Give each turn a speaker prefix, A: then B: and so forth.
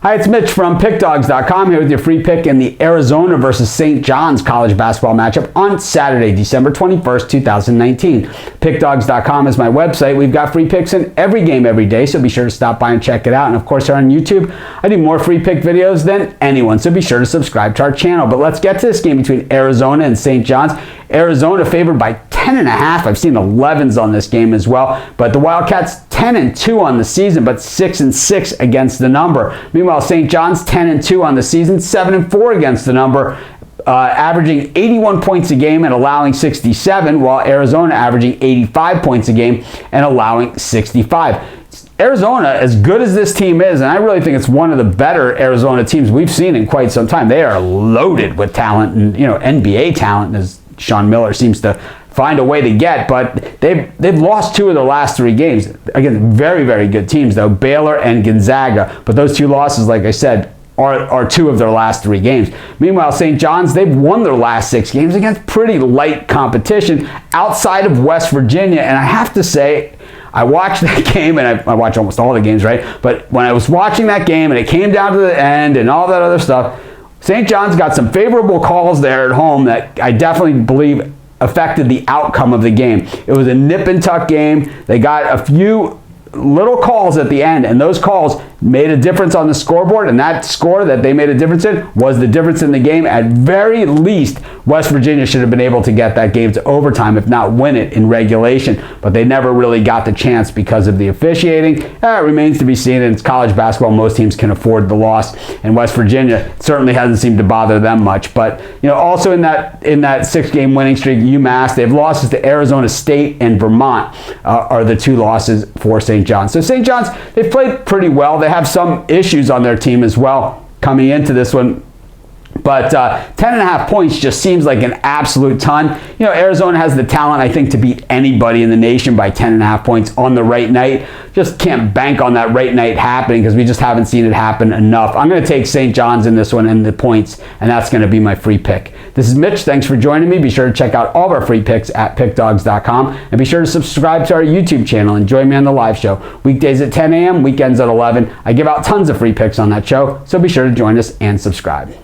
A: Hi, it's Mitch from PickDawgz.com here with your free pick in the Arizona versus St. John's college basketball matchup on Saturday, December 21st, 2019. PickDawgz.com is my website. We've got free picks in every game every day, so be sure to stop by and check it out. And of course, here on YouTube, I do more free pick videos than anyone, so be sure to subscribe to our channel. But let's get to this game between Arizona and St. John's. Arizona favored by 10.5. I've seen 11s on this game as well. But the Wildcats 10-2 on the season, but 6-6 against the number. Meanwhile, St. John's 10-2 on the season, 7-4 against the number, averaging 81 points a game and allowing 67, while Arizona averaging 85 points a game and allowing 65. Arizona, as good as this team is, and I really think it's one of the better Arizona teams we've seen in quite some time. They are loaded with talent and NBA talent, as Sean Miller seems to find a way to get, but they've lost 2 of their last 3 games. Again, very, very good teams, though, Baylor and Gonzaga. But those 2 losses, like I said, are 2 of their last 3 games. Meanwhile, St. John's, they've won their last 6 games against pretty light competition outside of West Virginia. And I have to say, I watched that game, and I watch almost all the games, right? But when I was watching that game and it came down to the end and all that other stuff, St. John's got some favorable calls there at home that I definitely believe affected the outcome of the game. It was a nip and tuck game. They got a few little calls at the end, and those calls made a difference on the scoreboard, and that score that they made a difference in was the difference in the game. At very least, West Virginia should have been able to get that game to overtime, if not win it in regulation, but they never really got the chance because of the officiating. It remains to be seen. In college basketball, most teams can afford the loss, and West Virginia certainly hasn't seemed to bother them much. But also in that 6-game winning streak, UMass, they've losses to Arizona State and Vermont are the 2 losses for St. John's. So St. John's, they've played pretty well. They have some issues on their team as well coming into this one. But 10.5 points just seems like an absolute ton. Arizona has the talent, I think, to beat anybody in the nation by 10.5 points on the right night. Just can't bank on that right night happening because we just haven't seen it happen enough. I'm going to take St. John's in this one and the points, and that's going to be my free pick. This is Mitch. Thanks for joining me. Be sure to check out all of our free picks at PickDawgz.com, and be sure to subscribe to our YouTube channel and join me on the live show. Weekdays at 10 a.m., weekends at 11. I give out tons of free picks on that show, so be sure to join us and subscribe.